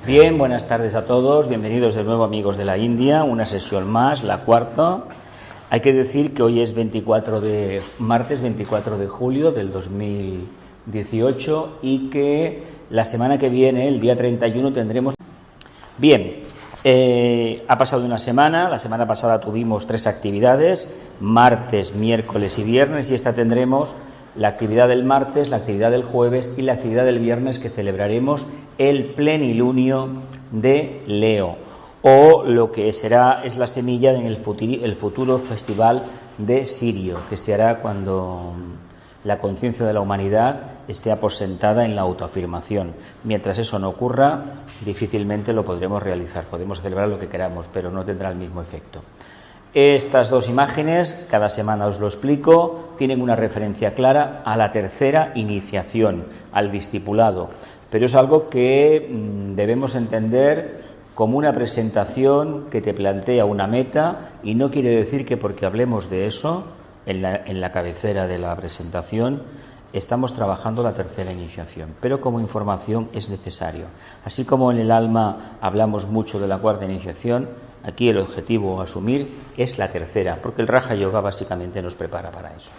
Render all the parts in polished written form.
Bien, buenas tardes a todos, bienvenidos de nuevo amigos de la India, una sesión más, la cuarta. Hay que decir que hoy es martes 24 de julio del 2018 y que la semana que viene, el día 31, tendremos... Bien, ha pasado una semana, la semana pasada tuvimos 3 actividades, martes, miércoles y viernes, y esta tendremos la actividad del martes, la actividad del jueves y la actividad del viernes, que celebraremos el plenilunio de Leo, o lo que será es la semilla en el futuro festival de Sirio, que se hará cuando la conciencia de la humanidad esté aposentada en la autoafirmación. Mientras eso no ocurra, difícilmente lo podremos realizar. Podemos celebrar lo que queramos, pero no tendrá el mismo efecto. Estas 2 imágenes, cada semana os lo explico, tienen una referencia clara a la tercera iniciación, al discipulado, pero es algo que debemos entender como una presentación que te plantea una meta, y no quiere decir que porque hablemos de eso en la cabecera de la presentación estamos trabajando la tercera iniciación, pero como información es necesario. Así como en el alma hablamos mucho de la cuarta iniciación, aquí el objetivo a asumir es la tercera, porque el Raja Yoga básicamente nos prepara para eso.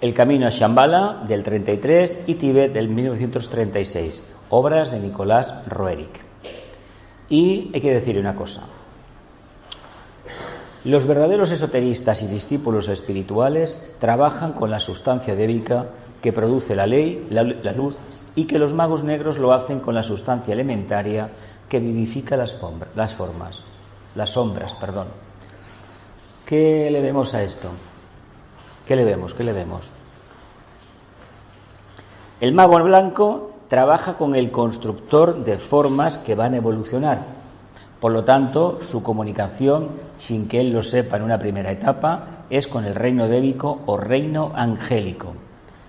El camino a Shambhala del 33 y Tíbet del 1936, obras de Nicolás Roerich. Y hay que decir una cosa: los verdaderos esoteristas y discípulos espirituales trabajan con la sustancia débica que produce la ley, la luz, y que los magos negros lo hacen con la sustancia elementaria que vivifica las sombras. ¿Qué le vemos a esto? ¿Qué le vemos? El mago blanco trabaja con el constructor de formas que van a evolucionar. Por lo tanto, su comunicación, sin que él lo sepa en una primera etapa, es con el reino débico o reino angélico.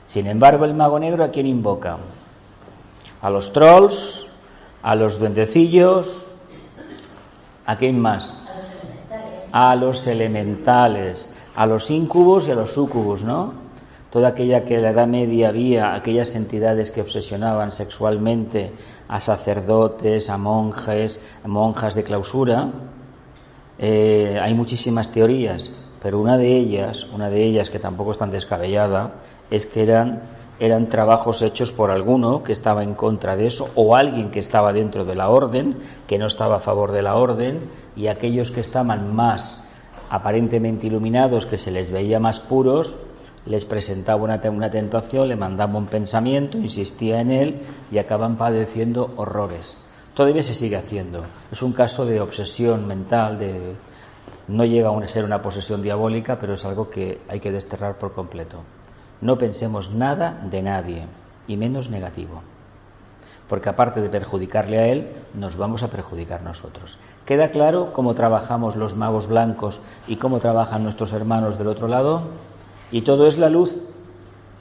Sin embargo, el mago negro, ¿a quién invoca? A los trolls, a los duendecillos, ¿a quién más? A los elementales, a los íncubos y a los súcubos, ¿no? Toda aquella que en la Edad Media había, aquellas entidades que obsesionaban sexualmente a sacerdotes, a monjes, a monjas de clausura. Hay muchísimas teorías, pero una de ellas que tampoco es tan descabellada, es que eran trabajos hechos por alguno que estaba en contra de eso, o alguien que estaba dentro de la orden, que no estaba a favor de la orden, y aquellos que estaban más aparentemente iluminados, que se les veía más puros, les presentaba una tentación, le mandaba un pensamiento, insistía en él y acaban padeciendo horrores. Todavía se sigue haciendo. Es un caso de obsesión mental, no llega a ser una posesión diabólica, pero es algo que hay que desterrar por completo. No pensemos nada de nadie, y menos negativo, porque aparte de perjudicarle a él, nos vamos a perjudicar nosotros. ¿Queda claro cómo trabajamos los magos blancos y cómo trabajan nuestros hermanos del otro lado? Y todo es la luz,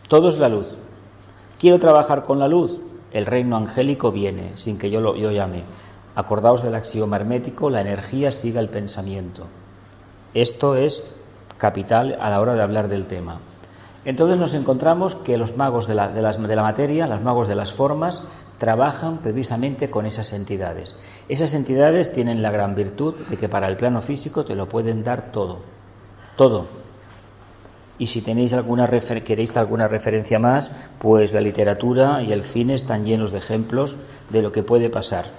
todo es la luz. Quiero trabajar con la luz, el reino angélico viene, sin que yo llame. Acordaos del axioma hermético: la energía sigue el pensamiento. Esto es capital a la hora de hablar del tema. Entonces nos encontramos que los magos de la materia, los magos de las formas, trabajan precisamente con esas entidades. Esas entidades tienen la gran virtud de que para el plano físico te lo pueden dar todo. Y si queréis alguna referencia más, pues la literatura y el cine están llenos de ejemplos de lo que puede pasar.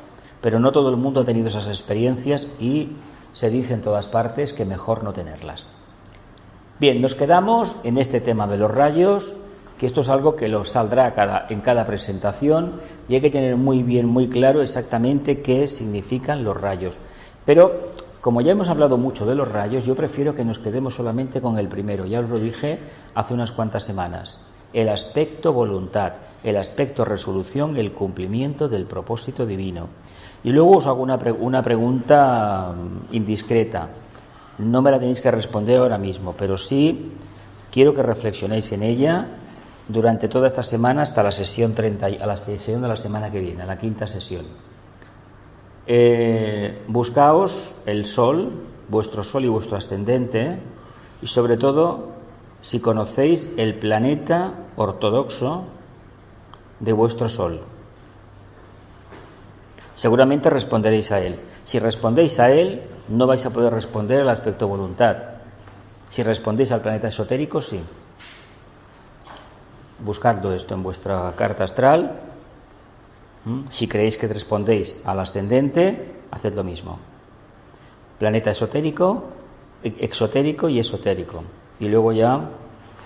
Pero no todo el mundo ha tenido esas experiencias y se dice en todas partes que mejor no tenerlas. Bien, nos quedamos en este tema de los rayos, que esto es algo que lo saldrá en cada presentación, y hay que tener muy claro exactamente qué significan los rayos. Pero como ya hemos hablado mucho de los rayos, yo prefiero que nos quedemos solamente con el primero. Ya os lo dije hace unas cuantas semanas: el aspecto voluntad, el aspecto resolución, el cumplimiento del propósito divino. Y luego os hago una pregunta indiscreta. No me la tenéis que responder ahora mismo, pero sí quiero que reflexionéis en ella durante toda esta semana hasta la sesión 30, a la sesión de la semana que viene, a la 5ª sesión. Buscaos el sol, vuestro sol y vuestro ascendente, y sobre todo si conocéis el planeta ortodoxo de vuestro Sol? Seguramente responderéis a él. Si respondéis a él, no vais a poder responder al aspecto voluntad. Si respondéis al planeta esotérico, sí. Buscadlo esto en vuestra carta astral. Si creéis que respondéis al ascendente, haced lo mismo. Planeta esotérico, exotérico y esotérico. Y luego ya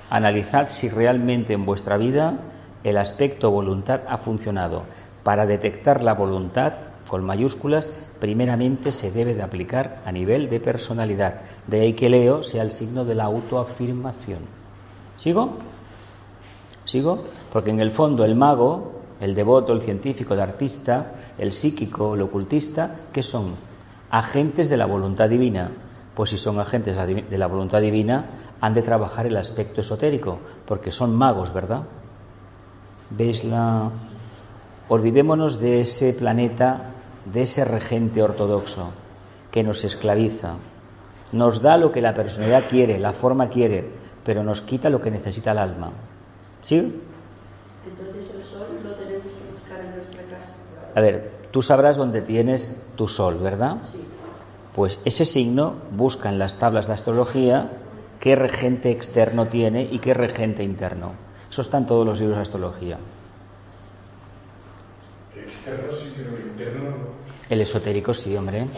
analizad si realmente en vuestra vida el aspecto voluntad ha funcionado. Para detectar la voluntad, con mayúsculas, primeramente se debe de aplicar a nivel de personalidad. De ahí que Leo sea el signo de la autoafirmación. ¿Sigo? ¿Sigo? Porque en el fondo el mago, el devoto, el científico, el artista, el psíquico, el ocultista, ¿qué son? Agentes de la voluntad divina. Pues si son agentes de la voluntad divina, han de trabajar el aspecto esotérico, porque son magos, ¿verdad? ¿Veis la...? Olvidémonos de ese planeta, de ese regente ortodoxo que nos esclaviza, nos da lo que la personalidad quiere, la forma quiere, pero nos quita lo que necesita el alma. ¿Sí? Entonces el sol lo tenemos que buscar en nuestra casa. A ver, tú sabrás dónde tienes tu sol, ¿verdad? Sí. Pues ese signo busca en las tablas de astrología qué regente externo tiene y qué regente interno. Eso está en todos los libros de astrología. Externo sí, pero interno no. El esotérico sí, hombre. En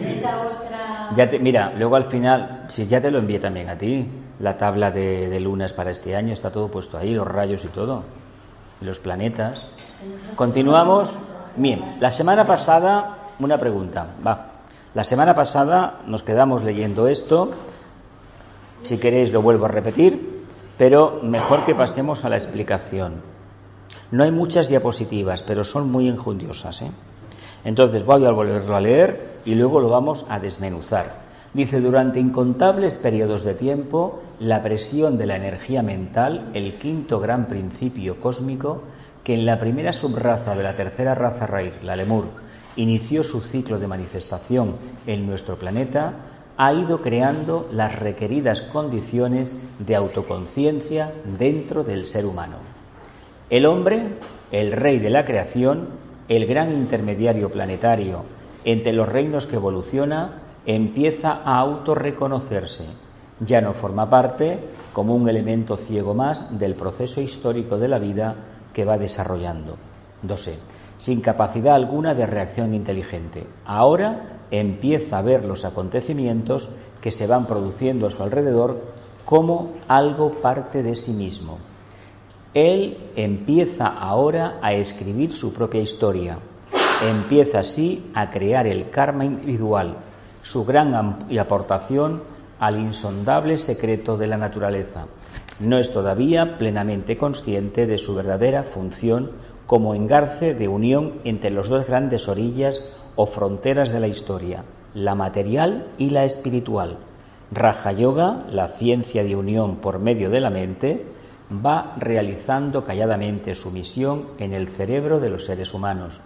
esa otra... Mira, luego al final, si ya te lo envié también a ti, la tabla de lunas para este año, está todo puesto ahí, los rayos y todo, y los planetas. Continuamos. Bien, la semana pasada, una pregunta, va. La semana pasada nos quedamos leyendo esto, si queréis lo vuelvo a repetir, pero mejor que pasemos a la explicación. No hay muchas diapositivas, pero son muy enjundiosas, ¿eh? Entonces voy a volverlo a leer y luego lo vamos a desmenuzar. Dice, durante incontables periodos de tiempo, la presión de la energía mental, el quinto gran principio cósmico, que en la primera subraza de la tercera raza raíz, la Lemur, inició su ciclo de manifestación en nuestro planeta, ha ido creando las requeridas condiciones de autoconciencia dentro del ser humano. El hombre, el rey de la creación, el gran intermediario planetario entre los reinos que evoluciona, empieza a autorreconocerse. Ya no forma parte como un elemento ciego más del proceso histórico de la vida que va desarrollando. 2. Sin capacidad alguna de reacción inteligente. Ahora empieza a ver los acontecimientos que se van produciendo a su alrededor como algo parte de sí mismo. Él empieza ahora a escribir su propia historia. Empieza así a crear el karma individual, su gran aportación al insondable secreto de la naturaleza. No es todavía plenamente consciente de su verdadera función como engarce de unión entre las dos grandes orillas o fronteras de la historia, la material y la espiritual. Raja Yoga, la ciencia de unión por medio de la mente, va realizando calladamente su misión en el cerebro de los seres humanos.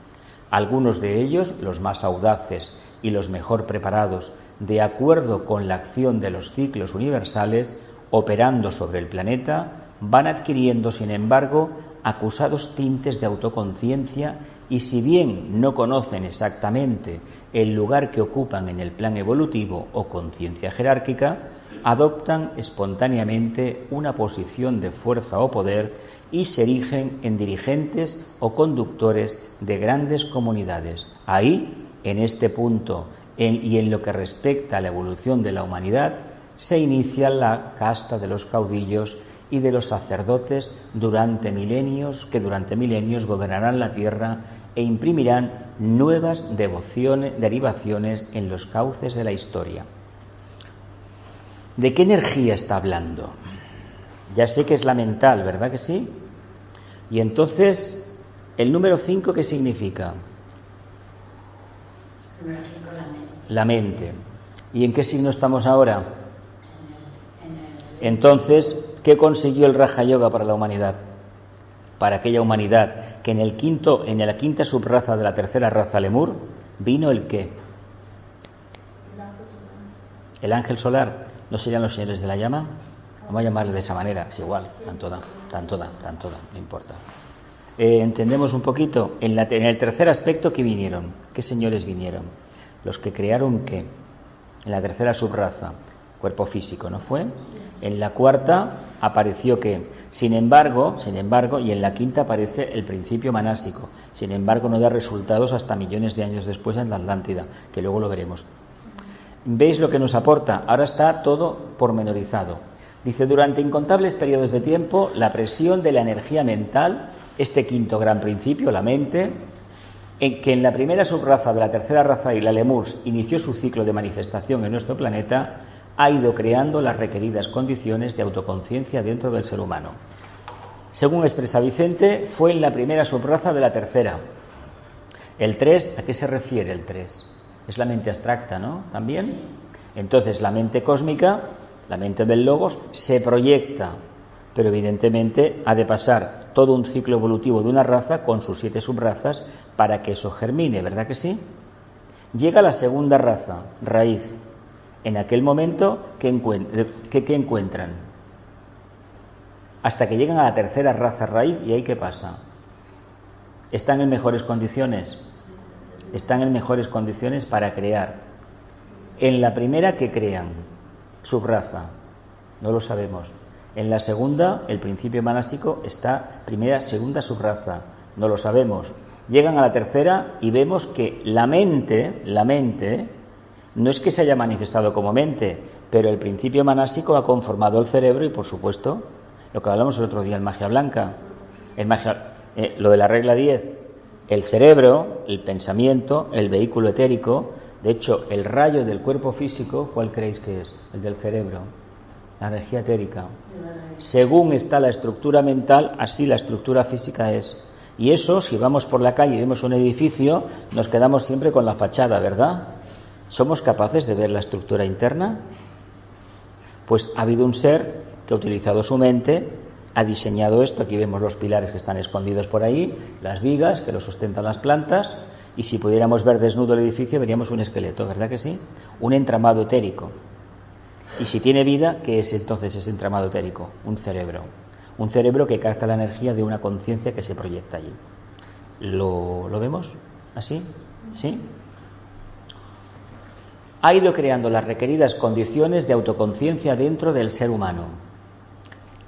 Algunos de ellos, los más audaces y los mejor preparados, de acuerdo con la acción de los ciclos universales operando sobre el planeta, van adquiriendo, sin embargo, acusados tintes de autoconciencia y, si bien no conocen exactamente el lugar que ocupan en el plan evolutivo o conciencia jerárquica, adoptan espontáneamente una posición de fuerza o poder y se erigen en dirigentes o conductores de grandes comunidades. Ahí, en este punto y en lo que respecta a la evolución de la humanidad, se inicia la casta de los caudillos y de los sacerdotes que durante milenios gobernarán la tierra e imprimirán nuevas derivaciones en los cauces de la historia. ¿De qué energía está hablando? Ya sé que es la mental, ¿verdad que sí? Y entonces, el número 5, ¿qué significa? La mente. ¿Y en qué signo estamos ahora? Entonces, ¿qué consiguió el Raja Yoga para la humanidad? Para aquella humanidad que en la quinta subraza de la tercera raza Lemur vino el ¿qué? El ángel solar. ¿No serían los señores de la llama? Vamos a llamarle de esa manera, es igual, tan toda, no importa. Entendemos un poquito, en el tercer aspecto, ¿qué vinieron? ¿Qué señores vinieron? Los que crearon ¿qué? En la tercera subraza, cuerpo físico, ¿no fue? En la cuarta apareció ¿qué? Sin embargo, y en la quinta aparece el principio manásico. Sin embargo, no da resultados hasta millones de años después en la Atlántida, que luego lo veremos. ¿Veis lo que nos aporta? Ahora está todo pormenorizado. Dice, durante incontables periodos de tiempo, la presión de la energía mental, este quinto gran principio, la mente, en que en la primera subraza de la tercera raza y la Lemurs inició su ciclo de manifestación en nuestro planeta, ha ido creando las requeridas condiciones de autoconciencia dentro del ser humano. Según expresa Vicente, fue en la primera subraza de la tercera. El 3, ¿a qué se refiere el 3? Es la mente abstracta, ¿no? También. Entonces, la mente cósmica, la mente del Logos, se proyecta, pero evidentemente ha de pasar todo un ciclo evolutivo de una raza con sus 7 subrazas para que eso germine, ¿verdad que sí? Llega la segunda raza, raíz. En aquel momento, ¿qué encuentran? Hasta que llegan a la tercera raza, raíz, ¿y ahí qué pasa? ¿Están en mejores condiciones? Están en mejores condiciones para crear. En la primera, ¿qué crean? Subraza. No lo sabemos. En la segunda, el principio manásico está primera, segunda subraza. No lo sabemos. Llegan a la tercera y vemos que la mente, no es que se haya manifestado como mente, pero el principio manásico ha conformado el cerebro y, por supuesto, lo que hablamos el otro día en Magia Blanca, lo de la regla 10, el cerebro, el pensamiento, el vehículo etérico. De hecho, el rayo del cuerpo físico, ¿cuál creéis que es? El del cerebro, la energía etérica. Según está la estructura mental, así la estructura física es. Y eso, si vamos por la calle y vemos un edificio, nos quedamos siempre con la fachada, ¿verdad? ¿Somos capaces de ver la estructura interna? Pues ha habido un ser que ha utilizado su mente, ha diseñado esto. Aquí vemos los pilares que están escondidos por ahí, las vigas que lo sustentan las plantas, y si pudiéramos ver desnudo el edificio veríamos un esqueleto, ¿verdad que sí? Un entramado etérico. Y si tiene vida, ¿qué es entonces ese entramado etérico? Un cerebro que capta la energía de una conciencia que se proyecta allí. ¿Lo vemos así? ¿Sí? Ha ido creando las requeridas condiciones de autoconciencia dentro del ser humano.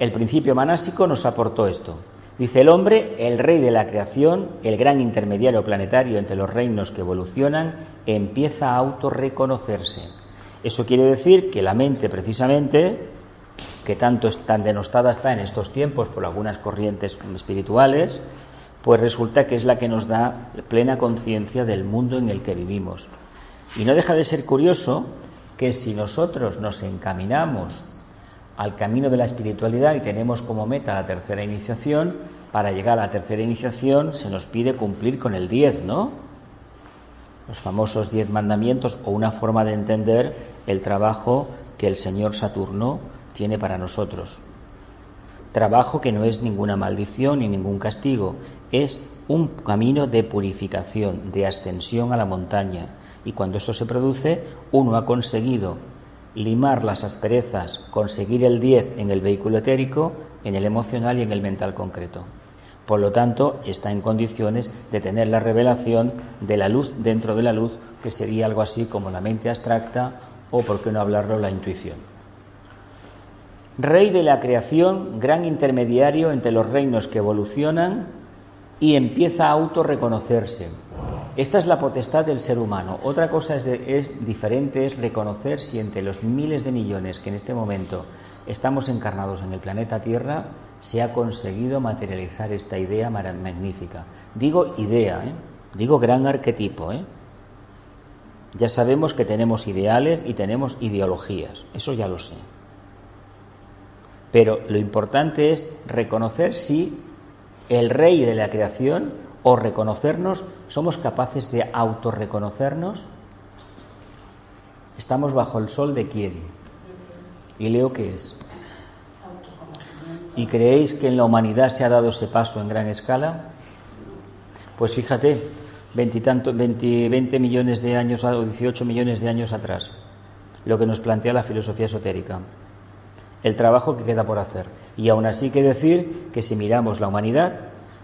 El principio manásico nos aportó esto. Dice: el hombre, el rey de la creación, el gran intermediario planetario entre los reinos que evolucionan, empieza a autorreconocerse. Eso quiere decir que la mente, precisamente, que tan denostada está en estos tiempos por algunas corrientes espirituales, pues resulta que es la que nos da plena conciencia del mundo en el que vivimos. Y no deja de ser curioso que si nosotros nos encaminamos al camino de la espiritualidad y tenemos como meta la tercera iniciación, para llegar a la tercera iniciación se nos pide cumplir con el 10, ¿no? Los famosos 10 mandamientos, o una forma de entender el trabajo que el señor Saturno tiene para nosotros. Trabajo que no es ninguna maldición ni ningún castigo, es un camino de purificación, de ascensión a la montaña. Y cuando esto se produce, uno ha conseguido limar las asperezas, conseguir el 10 en el vehículo etérico, en el emocional y en el mental concreto. Por lo tanto, está en condiciones de tener la revelación de la luz dentro de la luz, que sería algo así como la mente abstracta, o por qué no hablarlo, la intuición. Rey de la creación, gran intermediario entre los reinos que evolucionan, y empieza a autorreconocerse. Esta es la potestad del ser humano. Otra cosa es diferente, es reconocer si entre los miles de millones que en este momento estamos encarnados en el planeta Tierra se ha conseguido materializar esta idea magnífica. Digo idea, digo gran arquetipo. Ya sabemos que tenemos ideales y tenemos ideologías, eso ya lo sé. Pero lo importante es reconocer si el rey de la creación, o reconocernos, somos capaces de autorreconocernos. Estamos bajo el sol de quién. ¿Y Leo qué es? ¿Y creéis que en la humanidad se ha dado ese paso en gran escala? Pues fíjate, 20 millones de años o 18 millones de años atrás, lo que nos plantea la filosofía esotérica. el trabajo que queda por hacer. Y aún así hay que decir que si miramos la humanidad,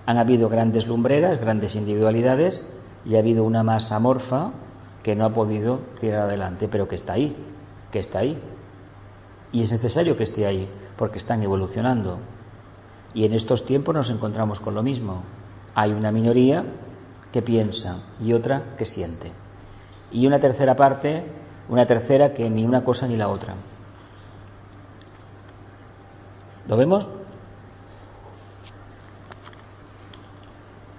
han habido grandes lumbreras, grandes individualidades, y ha habido una masa amorfa que no ha podido tirar adelante, pero que está ahí, Y es necesario que esté ahí, porque están evolucionando. Y en estos tiempos nos encontramos con lo mismo. Hay una minoría que piensa y otra que siente. Y una tercera que ni una cosa ni la otra. ¿Lo vemos?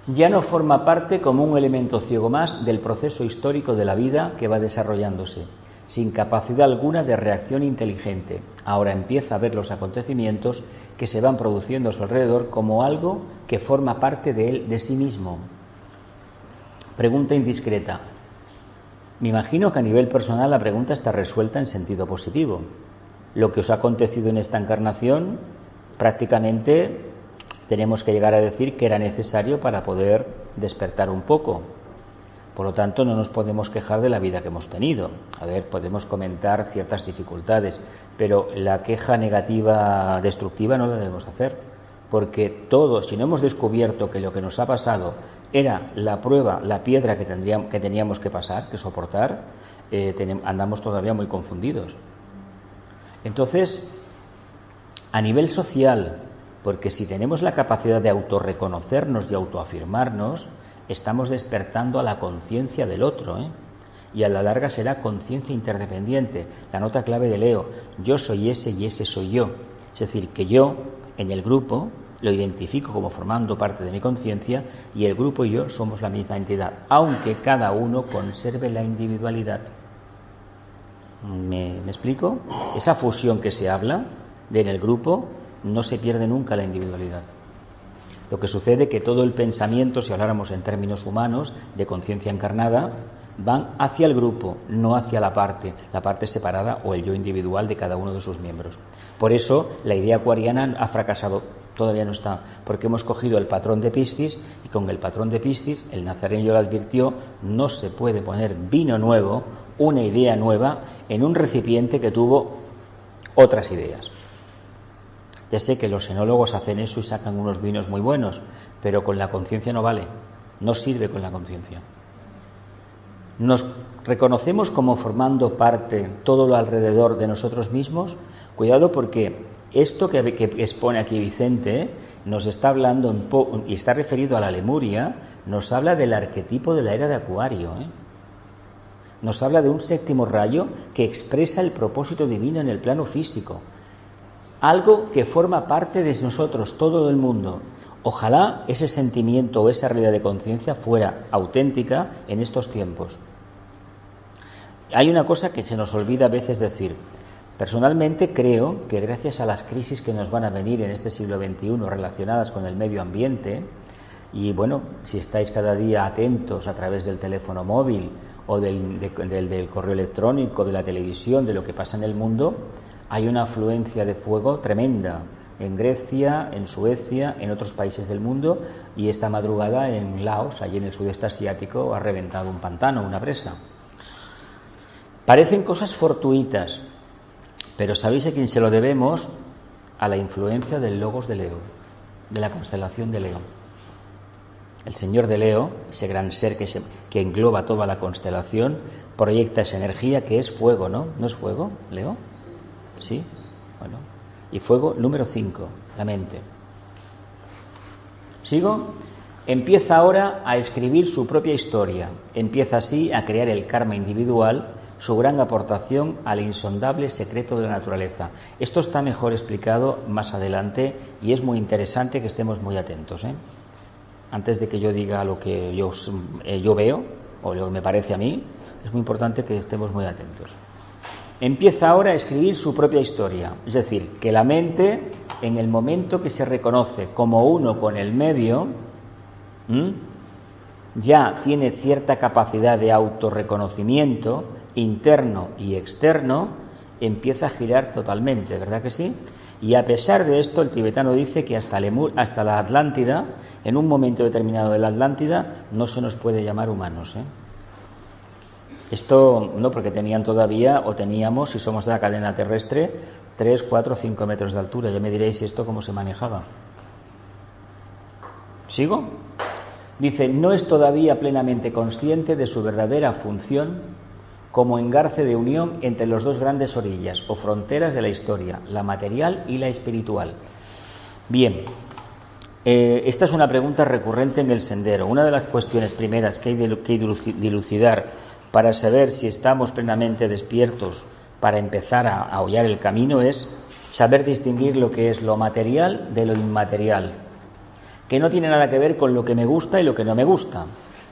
Ya no forma parte como un elemento ciego más del proceso histórico de la vida que va desarrollándose, sin capacidad alguna de reacción inteligente. Ahora empieza a ver los acontecimientos que se van produciendo a su alrededor como algo que forma parte de él, de sí mismo. Pregunta indiscreta. Me imagino que a nivel personal la pregunta está resuelta en sentido positivo. Lo que os ha acontecido en esta encarnación, prácticamente tenemos que llegar a decir que era necesario para poder despertar un poco. Por lo tanto, no nos podemos quejar de la vida que hemos tenido. A ver, podemos comentar ciertas dificultades, pero la queja negativa, destructiva, no la debemos hacer, porque todos, si no hemos descubierto que lo que nos ha pasado era la prueba, la piedra que teníamos que pasar, que soportar, andamos todavía muy confundidos. Entonces, a nivel social, porque si tenemos la capacidad de autorreconocernos y autoafirmarnos, estamos despertando a la conciencia del otro, y a la larga será conciencia interdependiente. La nota clave de Leo: yo soy ese y ese soy yo. Es decir, que yo en el grupo lo identifico como formando parte de mi conciencia y el grupo y yo somos la misma entidad, aunque cada uno conserve la individualidad. ¿Me explico? Esa fusión que se habla de en el grupo, no se pierde nunca la individualidad. Lo que sucede es que todo el pensamiento, si habláramos en términos humanos, de conciencia encarnada, van hacia el grupo, no hacia la parte separada o el yo individual de cada uno de sus miembros. Por eso la idea acuariana ha fracasado, todavía no está, porque hemos cogido el patrón de Piscis y con el patrón de Piscis, el Nazareno lo advirtió, no se puede poner vino nuevo, una idea nueva, en un recipiente que tuvo otras ideas. Ya sé que los enólogos hacen eso y sacan unos vinos muy buenos, pero con la conciencia no vale, no sirve con la conciencia. ¿Nos reconocemos como formando parte todo lo alrededor de nosotros mismos? Cuidado, porque esto que expone aquí Vicente nos está hablando y está referido a la Lemuria, nos habla del arquetipo de la era de Acuario, Nos habla de un séptimo rayo que expresa el propósito divino en el plano físico. Algo que forma parte de nosotros, todo el mundo. Ojalá ese sentimiento o esa realidad de conciencia fuera auténtica en estos tiempos. Hay una cosa que se nos olvida a veces decir. Personalmente creo que gracias a las crisis que nos van a venir en este siglo XXI relacionadas con el medio ambiente, y bueno, si estáis cada día atentos a través del teléfono móvil o del correo electrónico, de la televisión, de lo que pasa en el mundo, hay una afluencia de fuego tremenda en Grecia, en Suecia, en otros países del mundo, y esta madrugada en Laos, allí en el sudeste asiático, ha reventado un pantano, una presa. Parecen cosas fortuitas, pero ¿sabéis a quién se lo debemos? A la influencia del Logos de Leo, de la constelación de Leo. El señor de Leo, ese gran ser que engloba toda la constelación, proyecta esa energía que es fuego, ¿no? ¿No es fuego, Leo? ¿Sí? Bueno. Y fuego número 5, la mente. ¿Sigo? Empieza ahora a escribir su propia historia. Empieza así a crear el karma individual, su gran aportación al insondable secreto de la naturaleza. Esto está mejor explicado más adelante y es muy interesante que estemos muy atentos, Antes de que yo diga lo que yo veo o lo que me parece a mí, es muy importante que estemos muy atentos. Empieza ahora a escribir su propia historia, es decir, que la mente, en el momento que se reconoce como uno con el medio, ya tiene cierta capacidad de autorreconocimiento interno y externo, empieza a girar totalmente, ¿verdad que sí? Y a pesar de esto, el tibetano dice que hasta la Atlántida, en un momento determinado de la Atlántida, no se nos puede llamar humanos, Esto no porque teníamos, si somos de la cadena terrestre, 3, 4, 5 metros de altura. Ya me diréis esto cómo se manejaba. ¿Sigo? Dice, no es todavía plenamente consciente de su verdadera función como engarce de unión entre las dos grandes orillas o fronteras de la historia, la material y la espiritual. Bien, esta es una pregunta recurrente en el sendero. Una de las cuestiones primeras que hay que dilucidar para saber si estamos plenamente despiertos para empezar a hollar el camino es saber distinguir lo que es lo material de lo inmaterial, que no tiene nada que ver con lo que me gusta y lo que no me gusta,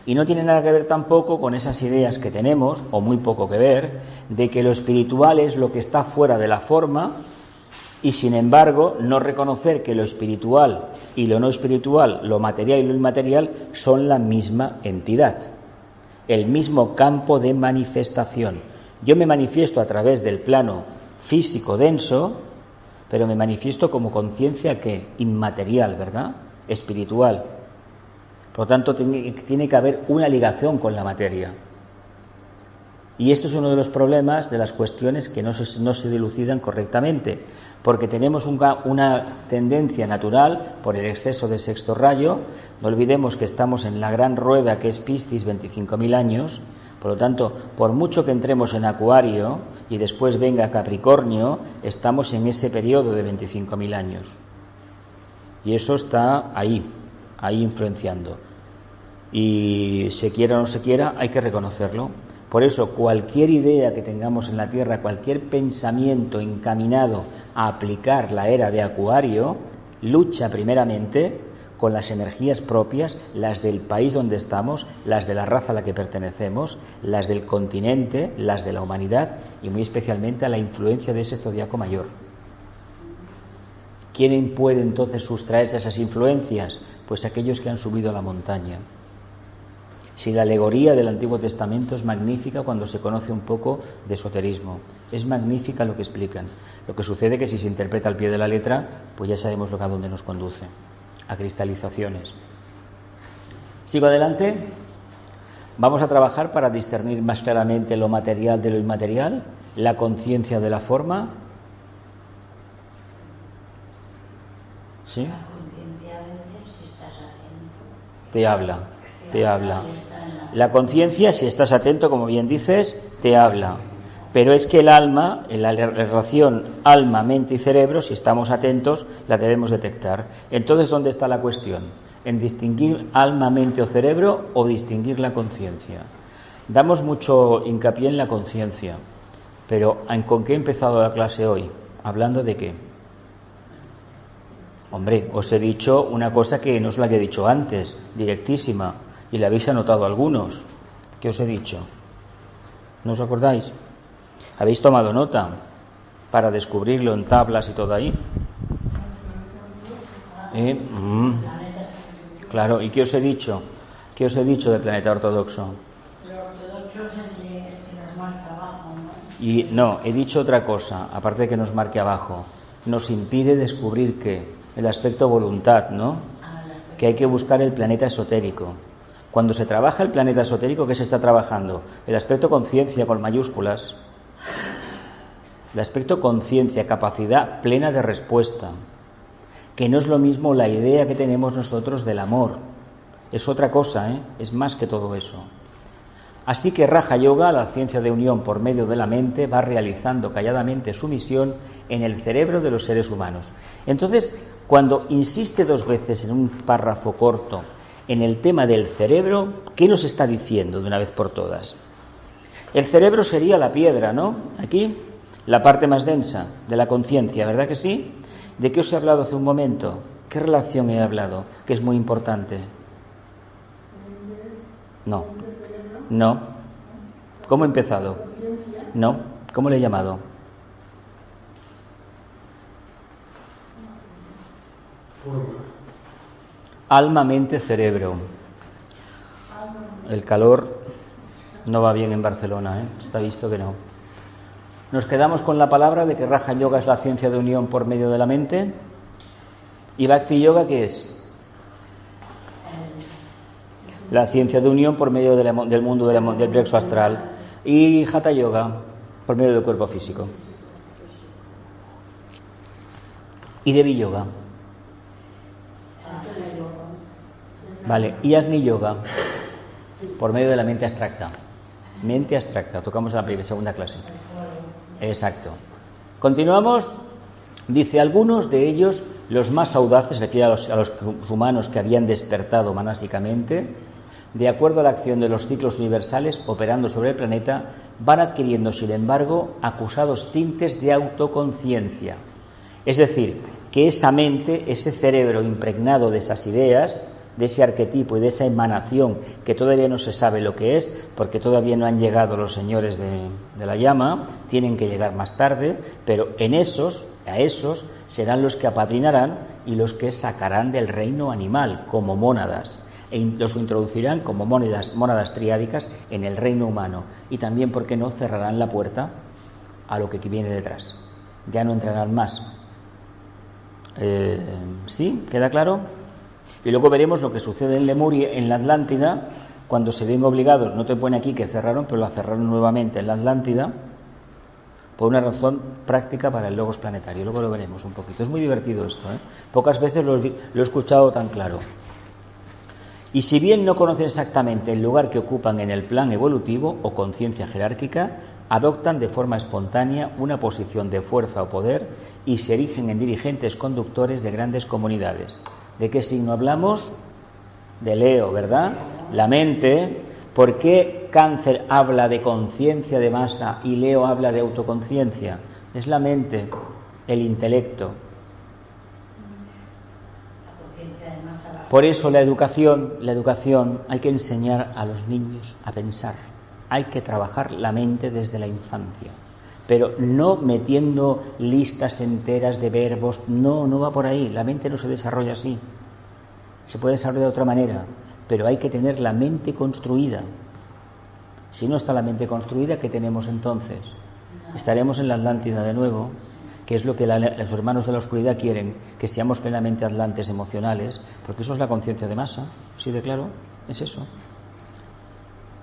y no tiene nada que ver tampoco con esas ideas que tenemos, o muy poco que ver, de que lo espiritual es lo que está fuera de la forma, y sin embargo no reconocer que lo espiritual y lo no espiritual, lo material y lo inmaterial son la misma entidad, el mismo campo de manifestación. Yo me manifiesto a través del plano físico denso, pero me manifiesto como conciencia que inmaterial, ¿verdad? Espiritual. Por lo tanto, tiene que haber una ligación con la materia. Y esto es uno de los problemas, de las cuestiones que no se dilucidan correctamente, porque tenemos una tendencia natural por el exceso de sexto rayo. No olvidemos que estamos en la gran rueda que es Piscis, 25.000 años. Por lo tanto, por mucho que entremos en Acuario y después venga Capricornio, estamos en ese periodo de 25.000 años. Y eso está ahí influenciando. Y se quiera o no se quiera, hay que reconocerlo. Por eso, cualquier idea que tengamos en la Tierra, cualquier pensamiento encaminado a aplicar la era de Acuario, lucha primeramente con las energías propias, las del país donde estamos, las de la raza a la que pertenecemos, las del continente, las de la humanidad y muy especialmente a la influencia de ese zodiaco mayor. ¿Quién puede entonces sustraerse a esas influencias? Pues aquellos que han subido a la montaña. Si la alegoría del Antiguo Testamento es magnífica cuando se conoce un poco de esoterismo, es magnífica lo que explican. Lo que sucede es que si se interpreta al pie de la letra, pues ya sabemos a dónde nos conduce, a cristalizaciones. Sigo adelante. Vamos a trabajar para discernir más claramente lo material de lo inmaterial, la conciencia de la forma. ¿Sí? La conciencia a veces, si estás atento, te habla. La conciencia, si estás atento, como bien dices, te habla. Pero es que el alma, en la relación alma, mente y cerebro, si estamos atentos, la debemos detectar. Entonces, ¿dónde está la cuestión? ¿En distinguir alma, mente o cerebro o distinguir la conciencia? Damos mucho hincapié en la conciencia, pero ¿con qué he empezado la clase hoy? ¿Hablando de qué? Hombre, os he dicho una cosa que no os la había dicho antes, directísima, y la habéis anotado algunos. ¿Qué os he dicho? ¿No os acordáis? ¿Habéis tomado nota para descubrirlo en tablas y todo ahí? Claro, ¿y qué os he dicho? ¿Qué os he dicho del planeta ortodoxo? el ortodoxo es el que nos marca abajo, ¿no? Y no, he dicho otra cosa, aparte de que nos marque abajo. Nos impide descubrir que el aspecto voluntad, ¿no? Que hay que buscar el planeta esotérico. Cuando se trabaja el planeta esotérico, ¿qué se está trabajando? El aspecto conciencia con mayúsculas. El aspecto conciencia, capacidad plena de respuesta. Que no es lo mismo la idea que tenemos nosotros del amor. Es otra cosa, ¿eh? Es más que todo eso. Así que Raja Yoga, la ciencia de unión por medio de la mente, va realizando calladamente su misión en el cerebro de los seres humanos. Entonces, cuando insiste 2 veces en un párrafo corto en el tema del cerebro, ¿qué nos está diciendo de una vez por todas? El cerebro sería la piedra, ¿no? Aquí, la parte más densa de la conciencia, ¿verdad que sí? ¿De qué os he hablado hace un momento? ¿Qué relación he hablado? Que es muy importante. No. ¿Cómo he empezado? No. ¿Cómo le he llamado? Alma, mente, cerebro. El calor no va bien en Barcelona, ¿eh? Está visto que no. Nos quedamos con la palabra de que Raja Yoga es la ciencia de unión por medio de la mente. ¿Y Bhakti Yoga qué es? La ciencia de unión por medio del mundo del plexo astral. Y Hatha Yoga por medio del cuerpo físico. ¿Y Devi Yoga? Vale, y Agni Yoga, por medio de la mente abstracta. Mente abstracta, tocamos en la segunda clase. Exacto. Continuamos. Dice, algunos de ellos, los más audaces, refiere a los humanos que habían despertado manásicamente, de acuerdo a la acción de los ciclos universales operando sobre el planeta, van adquiriendo, sin embargo, acusados tintes de autoconciencia. Es decir, que esa mente, ese cerebro impregnado de esas ideas, de ese arquetipo y de esa emanación que todavía no se sabe lo que es, porque todavía no han llegado los señores de la llama, tienen que llegar más tarde, pero a esos serán los que apadrinarán y los que sacarán del reino animal como mónadas, e los introducirán como mónadas triádicas en el reino humano, y también, ¿por qué no?, cerrarán la puerta a lo que viene detrás. Ya no entrarán más. ¿Sí? ¿Queda claro? Y luego veremos lo que sucede en Lemuria, en la Atlántida, cuando se ven obligados, no te pone aquí que cerraron, pero la cerraron nuevamente en la Atlántida, por una razón práctica para el logos planetario. Luego lo veremos un poquito. Es muy divertido esto, ¿eh? Pocas veces lo he escuchado tan claro. Y si bien no conocen exactamente el lugar que ocupan en el plan evolutivo o conciencia jerárquica, adoptan de forma espontánea una posición de fuerza o poder y se erigen en dirigentes conductores de grandes comunidades. ¿De qué signo hablamos? De Leo, ¿verdad? La mente. ¿Por qué Cáncer habla de conciencia de masa y Leo habla de autoconciencia? Es la mente, el intelecto. Por eso la educación hay que enseñar a los niños a pensar. Hay que trabajar la mente desde la infancia, pero no metiendo listas enteras de verbos. No va por ahí. La mente no se desarrolla así. Se puede desarrollar de otra manera, pero hay que tener la mente construida. Si no está la mente construida, ¿qué tenemos entonces? Estaremos en la Atlántida de nuevo, que es lo que los hermanos de la oscuridad quieren, que seamos plenamente atlantes emocionales, porque eso es la conciencia de masa. ¿Sí de claro? Es eso.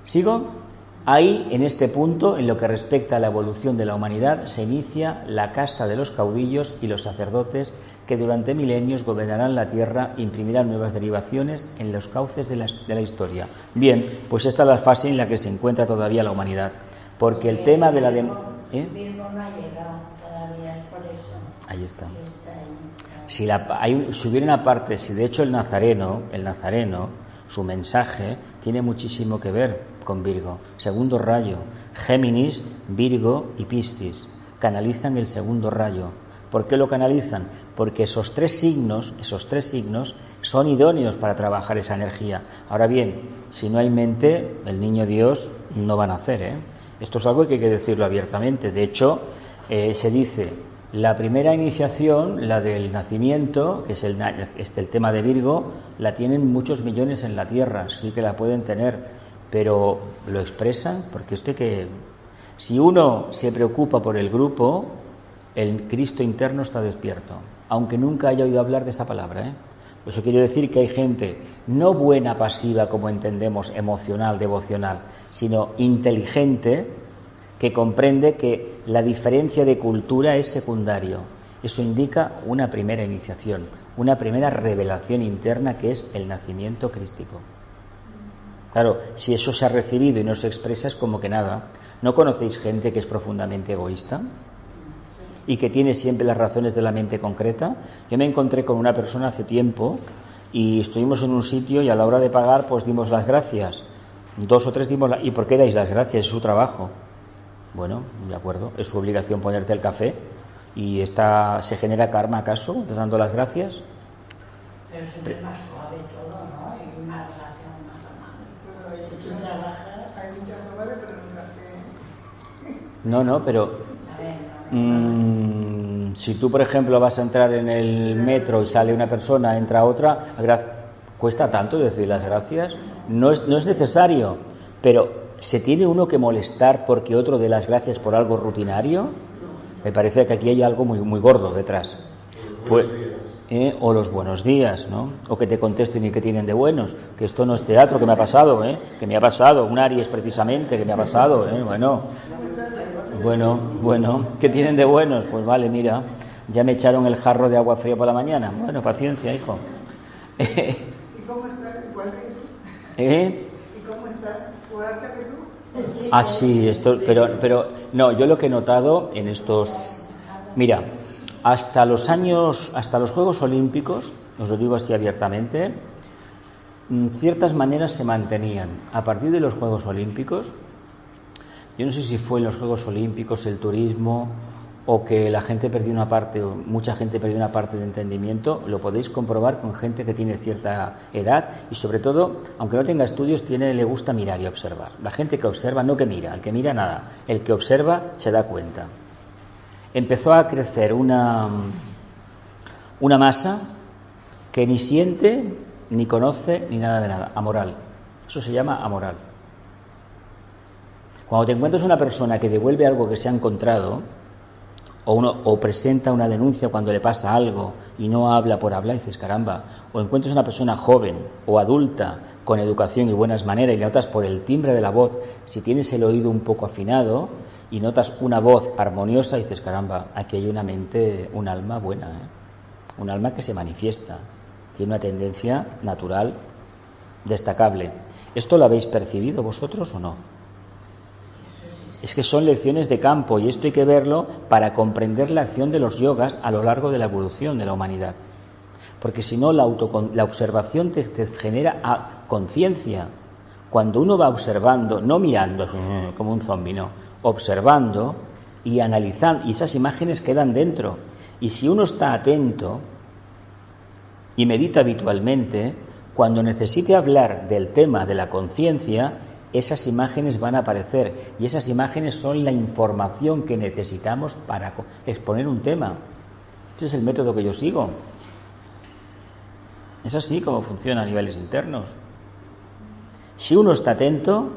¿Sigo? Ahí, en este punto, en lo que respecta a la evolución de la humanidad, se inicia la casta de los caudillos y los sacerdotes que durante milenios gobernarán la tierra e imprimirán nuevas derivaciones en los cauces de la historia. Bien, pues esta es la fase en la que se encuentra todavía la humanidad, porque el tema de la... Virgo no ha llegado todavía, por eso. Ahí está. Si hubiera una parte, si de hecho el nazareno, su mensaje tiene muchísimo que ver con Virgo. Segundo rayo, Géminis, Virgo y Piscis canalizan el segundo rayo. ¿Por qué lo canalizan? Porque esos tres signos son idóneos para trabajar esa energía. Ahora bien, si no hay mente, el niño Dios no va a nacer, ¿eh? Esto es algo que hay que decirlo abiertamente. De hecho, se dice, la primera iniciación, la del nacimiento, que es el tema de Virgo, la tienen muchos millones en la Tierra, sí que la pueden tener, pero lo expresan, porque si uno se preocupa por el grupo, el Cristo interno está despierto, aunque nunca haya oído hablar de esa palabra, ¿eh? Eso quiere decir que hay gente no buena, pasiva, como entendemos, emocional, devocional, sino inteligente, que comprende que la diferencia de cultura es secundario. Eso indica una primera iniciación, una primera revelación interna, que es el nacimiento crístico. Claro, si eso se ha recibido y no se expresa, es como que nada. ¿No conocéis gente que es profundamente egoísta y que tiene siempre las razones de la mente concreta? Yo me encontré con una persona hace tiempo y estuvimos en un sitio y a la hora de pagar pues dimos las gracias. 2 o 3 dimos ¿Y por qué dais las gracias? Es su trabajo. Bueno, de acuerdo, es su obligación ponerte el café y ¿se genera karma acaso dando las gracias? Pero siempre es más suave todo, ¿no? Y una relación más amable. Si tú trabajas, Hay muchas formas pero nunca No, pero si tú, por ejemplo, vas a entrar en el metro y sale una persona, entra otra, cuesta tanto decir las gracias. No es necesario, pero ¿se tiene uno que molestar porque otro dé las gracias por algo rutinario? Me parece que aquí hay algo muy, muy gordo detrás. Pues, o los buenos días, ¿no? O que te contesten y que tienen de buenos. Que esto no es teatro, que me ha pasado, que me ha pasado. Un Aries precisamente, que me ha pasado, Bueno, ¿qué tienen de buenos? Pues vale, mira. Ya me echaron el jarro de agua fría por la mañana. Bueno, paciencia, hijo. ¿Y cómo estás? Igual que tú. ¿Eh? ¿Y cómo estás? ¿Igual que tú? Ah, sí, esto, pero no, yo lo que he notado en estos, mira, hasta los Juegos Olímpicos, os lo digo así abiertamente, ciertas maneras se mantenían. A partir de los Juegos Olímpicos, yo no sé si fue en los Juegos Olímpicos el turismo o que la gente perdió una parte, o mucha gente perdió una parte de entendimiento, lo podéis comprobar con gente que tiene cierta edad y sobre todo, aunque no tenga estudios, le gusta mirar y observar. La gente que observa, no que mira, el que mira nada, el que observa se da cuenta. Empezó a crecer una masa que ni siente, ni conoce, ni nada de nada, amoral. Eso se llama amoral. Cuando te encuentras una persona que devuelve algo que se ha encontrado, o presenta una denuncia cuando le pasa algo y no habla por hablar, y dices, caramba, o encuentras una persona joven o adulta con educación y buenas maneras y le notas por el timbre de la voz, si tienes el oído un poco afinado y notas una voz armoniosa, dices, caramba, aquí hay una mente, un alma buena, un alma que se manifiesta, tiene una tendencia natural destacable. ¿Esto lo habéis percibido vosotros o no? Es que son lecciones de campo y esto hay que verlo para comprender la acción de los yogas a lo largo de la evolución de la humanidad. Porque si no, la observación te genera conciencia. Cuando uno va observando, no mirando como un zombi, no, observando y analizando, y esas imágenes quedan dentro. Y si uno está atento y medita habitualmente, cuando necesite hablar del tema de la conciencia, esas imágenes van a aparecer y esas imágenes son la información que necesitamos para exponer un tema. Ese es el método que yo sigo. Es así como funciona a niveles internos. Si uno está atento,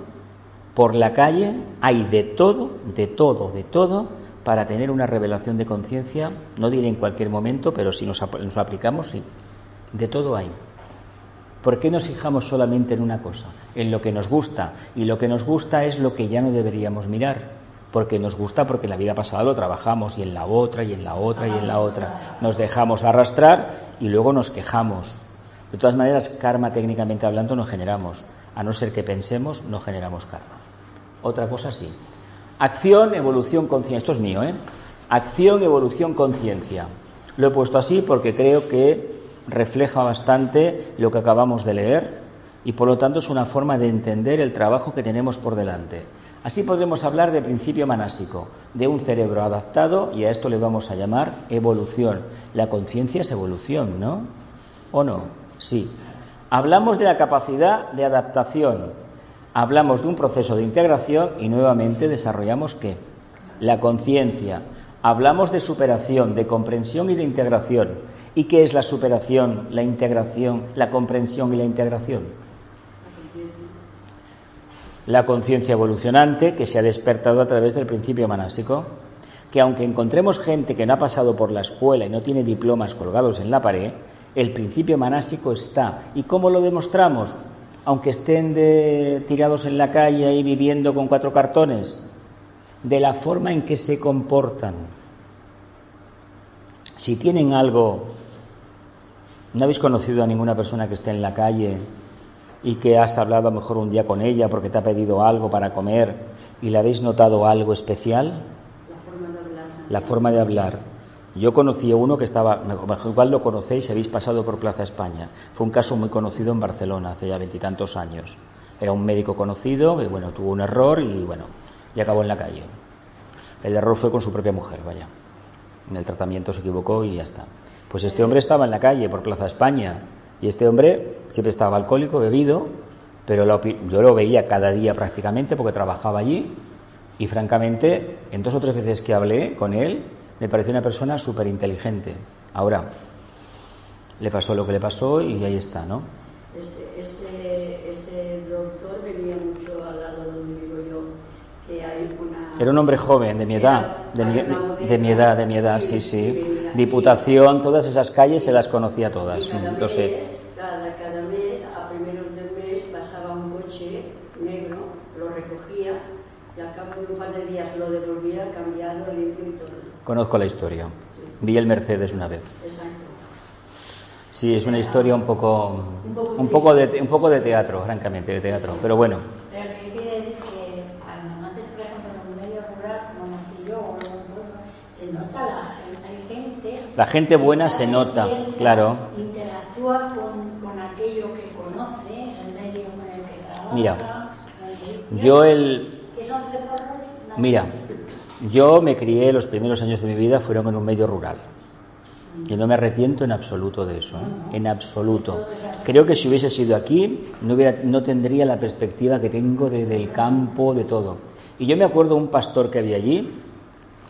por la calle hay de todo para tener una revelación de conciencia, no diré en cualquier momento, pero si nos aplicamos, sí. De todo hay. ¿Por qué nos fijamos solamente en una cosa? En lo que nos gusta. Y lo que nos gusta es lo que ya no deberíamos mirar. Porque nos gusta, porque en la vida pasada lo trabajamos, y en la otra, y en la otra, y en la otra. Nos dejamos arrastrar y luego nos quejamos. De todas maneras, karma técnicamente hablando no generamos. A no ser que pensemos, no generamos karma. Otra cosa sí. Acción, evolución, conciencia. Esto es mío, ¿eh? Acción, evolución, conciencia. Lo he puesto así porque creo que refleja bastante lo que acabamos de leer y por lo tanto es una forma de entender el trabajo que tenemos por delante. Así podremos hablar de principio manásico, de un cerebro adaptado, y a esto le vamos a llamar evolución. La conciencia es evolución, ¿no? ¿O no? Sí. Hablamos de la capacidad de adaptación, hablamos de un proceso de integración y nuevamente desarrollamos ¿qué? La conciencia. Hablamos de superación, de comprensión y de integración. ¿Y qué es la superación, la integración, la comprensión y la integración? La conciencia evolucionante que se ha despertado a través del principio manásico, que aunque encontremos gente que no ha pasado por la escuela y no tiene diplomas colgados en la pared, el principio manásico está. ¿Y cómo lo demostramos? Aunque estén tirados en la calle y viviendo con 4 cartones, de la forma en que se comportan. Si tienen algo, ¿no habéis conocido a ninguna persona que esté en la calle y que has hablado a lo mejor un día con ella porque te ha pedido algo para comer y le habéis notado algo especial? La forma de hablar. Yo conocí a uno que estaba, igual lo conocéis, habéis pasado por Plaza España. Fue un caso muy conocido en Barcelona hace ya 20 y tantos años. Era un médico conocido que, bueno, tuvo un error y acabó en la calle. El error fue con su propia mujer, vaya. En el tratamiento se equivocó y ya está. Pues este hombre estaba en la calle por Plaza España y este hombre siempre estaba alcohólico, bebido, pero yo lo veía cada día prácticamente porque trabajaba allí y francamente en 2 o 3 veces que hablé con él me pareció una persona súper inteligente. Ahora, le pasó lo que le pasó y ahí está, ¿no? Este doctor venía mucho al lado donde vivo yo, que hay una... Era un hombre joven, de mi edad, de mi edad, sí. Diputación, todas esas calles se las conocía todas, lo sé. Cada mes, a primeros del mes, pasaba un coche negro, lo recogía y al cabo de un par de días lo devolvía cambiado, limpio y todo. Conozco la historia. Sí. Vi el Mercedes una vez. Exacto. Sí, es una historia un poco de teatro, francamente, de teatro. Pero bueno. Pero que quiere decir que cuando naces, por ejemplo, en un medio rural, como nací yo, o en un pueblo, se nota hay gente. La gente buena se nota, abierta, claro. Interactúa con aquello que conoce, el medio en el que trabaja. Mira, yo me crié, los primeros años de mi vida fueron en un medio rural. Y no me arrepiento en absoluto de eso, ¿eh? En absoluto. Creo que si hubiese sido aquí, no tendría la perspectiva que tengo del campo, de todo. Y yo me acuerdo de un pastor que había allí,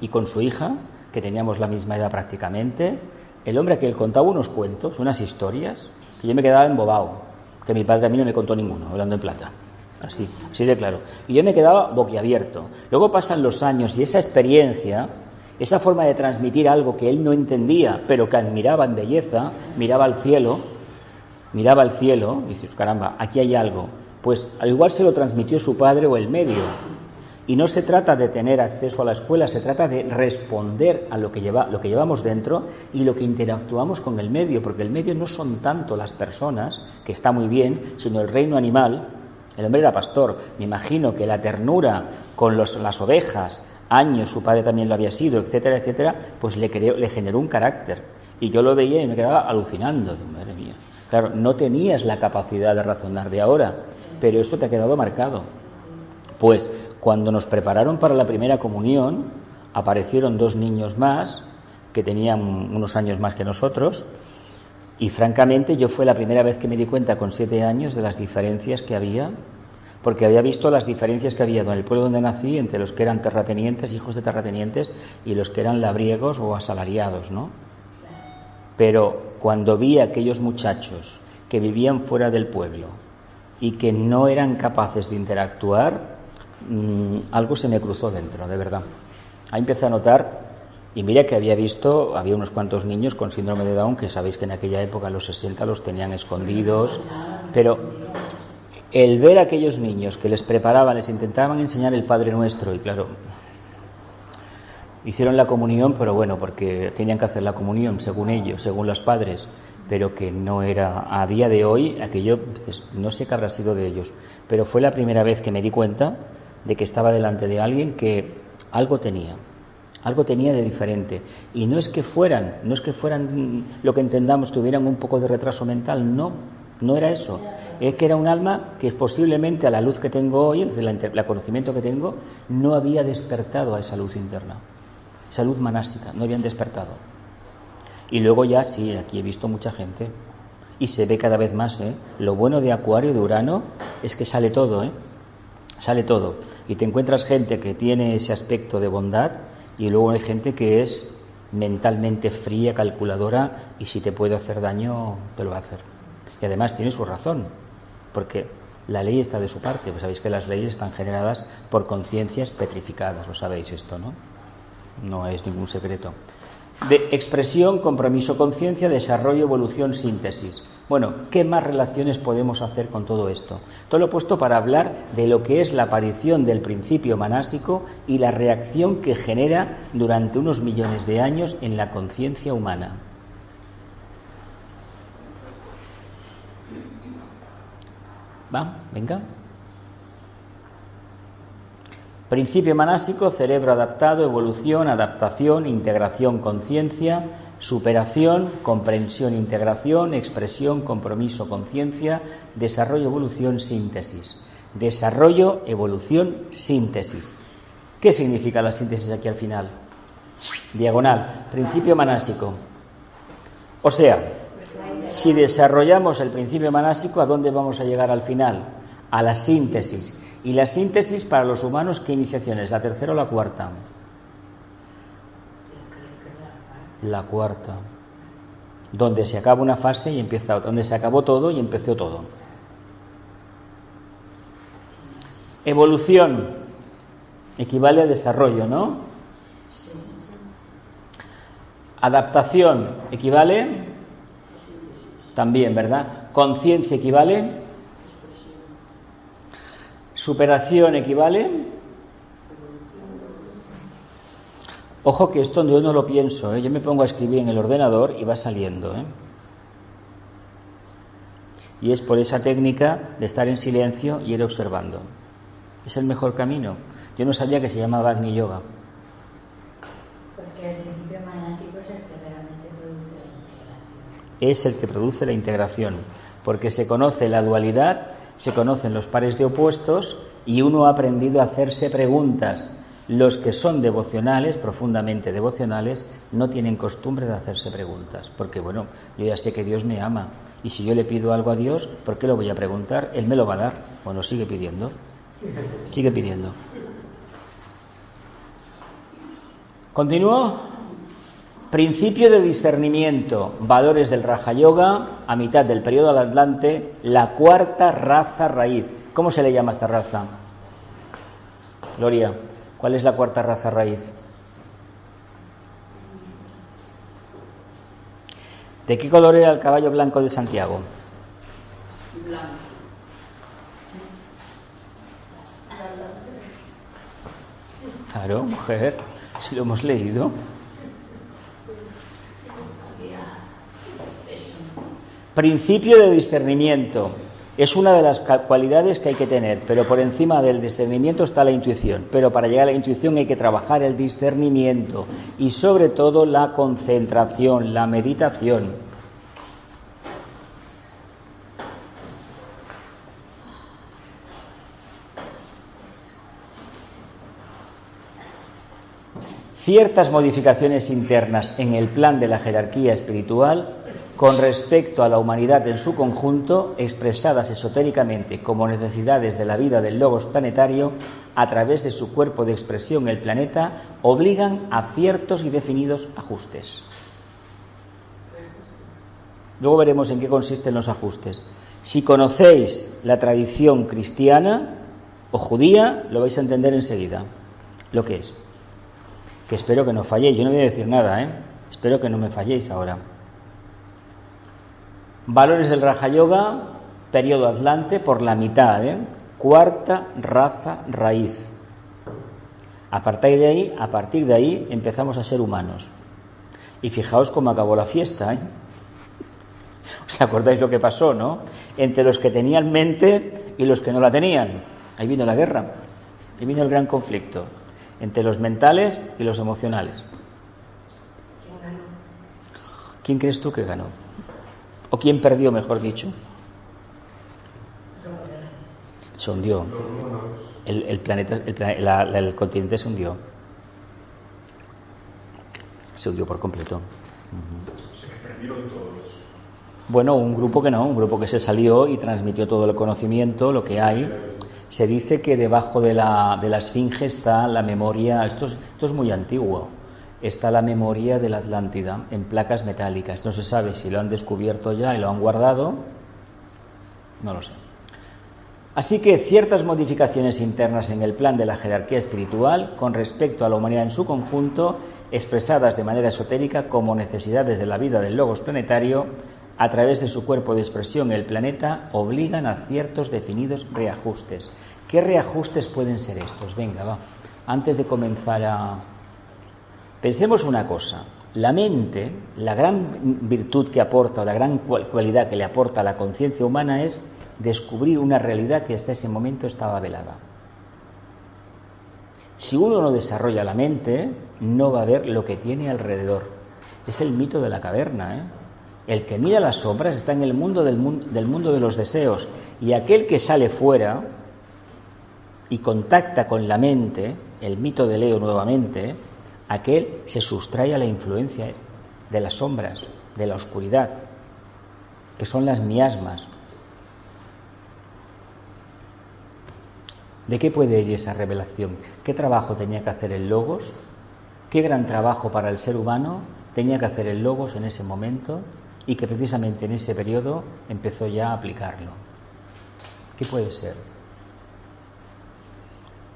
y con su hija, que teníamos la misma edad prácticamente, el hombre que él contaba unos cuentos, unas historias, que yo me quedaba embobado, que mi padre a mí no me contó ninguno, hablando en plata. Así de claro. Y yo me quedaba boquiabierto. Luego pasan los años y esa experiencia, esa forma de transmitir algo que él no entendía, pero que admiraba en belleza, miraba al cielo, y dice, caramba, aquí hay algo. Pues al igual se lo transmitió su padre o el medio. Y no se trata de tener acceso a la escuela, se trata de responder a lo que llevamos dentro y lo que interactuamos con el medio, porque el medio no son tanto las personas, que está muy bien, sino el reino animal. El hombre era pastor. Me imagino que la ternura con las ovejas, años, su padre también lo había sido, etcétera, etcétera, pues le generó un carácter. Y yo lo veía y me quedaba alucinando. Madre mía. Claro, no tenías la capacidad de razonar de ahora, pero esto te ha quedado marcado. Pues cuando nos prepararon para la primera comunión, aparecieron 2 niños más, que tenían unos años más que nosotros, y francamente yo fue la primera vez que me di cuenta con 7 años de las diferencias que había, porque había visto las diferencias que había en el pueblo donde nací entre los que eran terratenientes, hijos de terratenientes, y los que eran labriegos o asalariados, ¿no? Pero cuando vi a aquellos muchachos que vivían fuera del pueblo y que no eran capaces de interactuar, algo se me cruzó dentro, de verdad. Ahí empecé a notar. Y mira que había unos cuantos niños con síndrome de Down, que sabéis que en aquella época, en los 60, los tenían escondidos, pero el ver a aquellos niños que les preparaban, les intentaban enseñar el Padre Nuestro, y claro, hicieron la comunión, pero bueno, porque tenían que hacer la comunión según ellos, según los padres, pero que no era, a día de hoy, aquello, no sé qué habrá sido de ellos, pero fue la primera vez que me di cuenta de que estaba delante de alguien que algo tenía de diferente, y no es que fueran lo que entendamos, tuvieran un poco de retraso mental, no era eso, es que era un alma que posiblemente a la luz que tengo hoy, el conocimiento que tengo, no había despertado a esa luz interna, esa luz manástica, no habían despertado. Y luego ya sí, aquí he visto mucha gente, y se ve cada vez más, lo bueno de Acuario, de Urano, es que sale todo, sale todo, y te encuentras gente que tiene ese aspecto de bondad, y luego hay gente que es mentalmente fría, calculadora, y si te puede hacer daño, te lo va a hacer. Y además tiene su razón, porque la ley está de su parte. Pues sabéis que las leyes están generadas por conciencias petrificadas, lo sabéis esto, ¿no? No es ningún secreto. De expresión, compromiso, conciencia, desarrollo, evolución, síntesis. Bueno, ¿qué más relaciones podemos hacer con todo esto? Todo lo he puesto para hablar de lo que es la aparición del principio manásico y la reacción que genera durante unos millones de años en la conciencia humana. ¿Va? Venga. Principio manásico, cerebro adaptado, evolución, adaptación, integración, conciencia, superación, comprensión, integración, expresión, compromiso, conciencia, desarrollo, evolución, síntesis. Desarrollo, evolución, síntesis. ¿Qué significa la síntesis aquí al final? Diagonal, principio manásico. O sea, si desarrollamos el principio manásico, ¿a dónde vamos a llegar al final? A la síntesis. ¿Y la síntesis para los humanos qué iniciación es? ¿La tercera o la cuarta? La cuarta. Donde se acaba una fase y empieza otra. Donde se acabó todo y empezó todo. Evolución equivale a desarrollo, ¿no? Adaptación equivale también, ¿verdad? Conciencia equivale. Superación equivale. Ojo que esto yo no lo pienso, ¿eh? Yo me pongo a escribir en el ordenador y va saliendo, ¿eh? Y es por esa técnica de estar en silencio y ir observando. Es el mejor camino. Yo no sabía que se llamaba Agni Yoga. Porque el principio manásico es el que realmente produce la integración. Es el que produce la integración, porque se conoce la dualidad, se conocen los pares de opuestos y uno ha aprendido a hacerse preguntas. Los que son devocionales, profundamente devocionales, no tienen costumbre de hacerse preguntas, porque bueno, yo ya sé que Dios me ama y si yo le pido algo a Dios, ¿por qué lo voy a preguntar? Él me lo va a dar. Bueno, sigue pidiendo. Sigue pidiendo. Continúo. Principio de discernimiento, valores del Raja Yoga, a mitad del periodo del Atlante, la cuarta raza raíz. ¿Cómo se le llama a esta raza? Gloria, ¿cuál es la cuarta raza raíz? ¿De qué color era el caballo blanco de Santiago? Blanco. Claro, mujer, si lo hemos leído. Principio de discernimiento. Es una de las cualidades que hay que tener, pero por encima del discernimiento está la intuición. Pero para llegar a la intuición hay que trabajar el discernimiento y sobre todo la concentración, la meditación. Ciertas modificaciones internas en el plan de la jerarquía espiritual con respecto a la humanidad en su conjunto, expresadas esotéricamente como necesidades de la vida del logos planetario a través de su cuerpo de expresión, el planeta, obligan a ciertos y definidos ajustes. Luego veremos en qué consisten los ajustes. Si conocéis la tradición cristiana o judía, lo vais a entender enseguida lo que es. Que espero que no falléis. Yo no voy a decir nada, ¿eh? Espero que no me falléis ahora. Valores del Raja Yoga, periodo Atlante, por la mitad, ¿eh? Cuarta raza raíz. A partir de ahí empezamos a ser humanos. Y fijaos cómo acabó la fiesta, ¿eh? ¿Os acordáis lo que pasó, no? Entre los que tenían mente y los que no la tenían. Ahí vino la guerra. Ahí vino el gran conflicto entre los mentales y los emocionales. ¿Quién crees tú que ganó? ¿O quién perdió, mejor dicho? Se hundió. El planeta, el continente se hundió. Se hundió por completo. Se perdieron todos. Bueno, un grupo que no, un grupo que se salió y transmitió todo el conocimiento, lo que hay. Se dice que debajo de la esfinge está la memoria, esto es muy antiguo, está la memoria de la Atlántida en placas metálicas. No se sabe si lo han descubierto ya y lo han guardado, no lo sé. Así que ciertas modificaciones internas en el plan de la jerarquía espiritual con respecto a la humanidad en su conjunto, expresadas de manera esotérica como necesidades de la vida del logos planetario, a través de su cuerpo de expresión, el planeta, obligan a ciertos definidos reajustes. ¿Qué reajustes pueden ser estos? Venga, va. Antes de comenzar a... Pensemos una cosa. La mente, la gran virtud que aporta, o la gran cualidad que le aporta a la conciencia humana es descubrir una realidad que hasta ese momento estaba velada. Si uno no desarrolla la mente, no va a ver lo que tiene alrededor. Es el mito de la caverna, ¿eh? El que mira las sombras está en el mundo del mundo de los deseos, y aquel que sale fuera y contacta con la mente, el mito de Leo nuevamente, aquel se sustrae a la influencia de las sombras, de la oscuridad, que son las miasmas. ¿De qué puede ir esa revelación? ¿Qué trabajo tenía que hacer el Logos? ¿Qué gran trabajo para el ser humano tenía que hacer el Logos en ese momento? Y que precisamente en ese periodo empezó ya a aplicarlo. ¿Qué puede ser?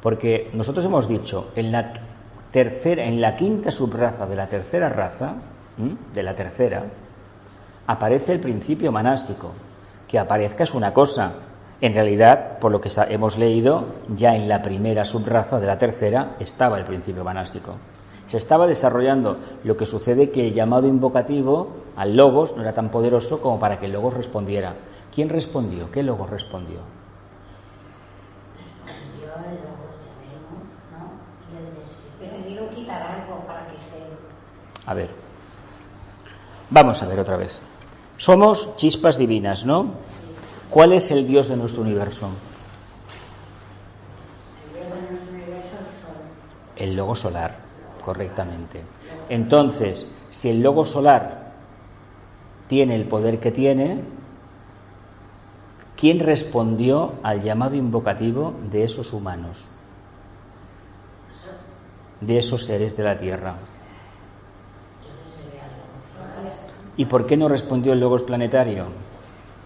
Porque nosotros hemos dicho, en la quinta subraza de la tercera raza, aparece el principio manásico. Que aparezca es una cosa. En realidad, por lo que hemos leído, ya en la primera subraza de la tercera estaba el principio manásico. Se estaba desarrollando. Lo que sucede que el llamado invocativo al Logos no era tan poderoso como para que el Logos respondiera. ¿Quién respondió? ¿Qué Logos respondió? Respondió el Logos de Venus, ¿no? Y el Les debieron quitar algo para que se... A ver. Vamos a ver otra vez. Somos chispas divinas, ¿no? ¿Cuál es el Dios de nuestro universo? Dios de nuestro universo es el Sol. El Logos solar, correctamente. Entonces, si el Logos solar tiene el poder que tiene, ¿quién respondió al llamado invocativo de esos humanos? De esos seres de la Tierra. ¿Y por qué no respondió el Logos planetario?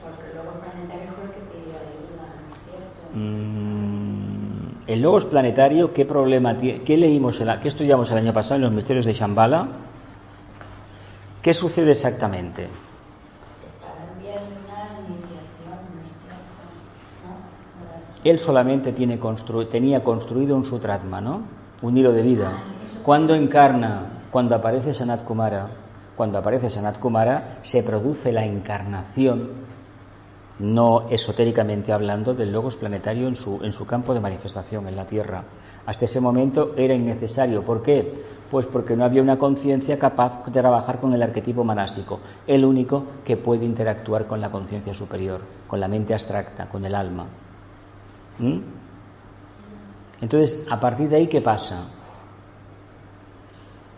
Porque el Logos planetario fue el que pidió ayuda, ¿no es cierto? El Logos planetario, ¿qué problema tiene? ¿Qué estudiamos el año pasado en los misterios de Shambhala? ¿Qué sucede exactamente? Estaba enviando una iniciación, ¿no es cierto? ¿No? Él solamente tenía construido un sutratma, ¿no? Un hilo de vida. ¿Cuándo encarna? Cuando aparece Sanat Kumara. Cuando aparece Sanat Kumara se produce la encarnación, no esotéricamente hablando, del Logos planetario en su campo de manifestación en la Tierra. Hasta ese momento era innecesario. ¿Por qué? Pues porque no había una conciencia capaz de trabajar con el arquetipo manásico, el único que puede interactuar con la conciencia superior, con la mente abstracta, con el alma. Entonces, a partir de ahí, ¿qué pasa?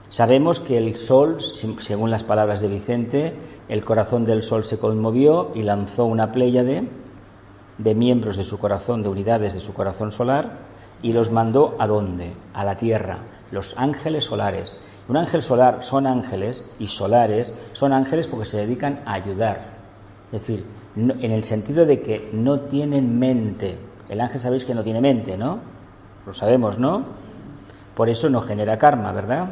Sabemos que el Sol, según las palabras de Vicente, el corazón del Sol se conmovió y lanzó una pléyade de miembros de su corazón, de unidades de su corazón solar, y los mandó ¿a dónde? A la Tierra, los ángeles solares. Un ángel solar son ángeles, y solares son ángeles porque se dedican a ayudar. Es decir, en el sentido de que no tienen mente. El ángel sabéis que no tiene mente, ¿no? Lo sabemos, ¿no? Por eso no genera karma, ¿verdad?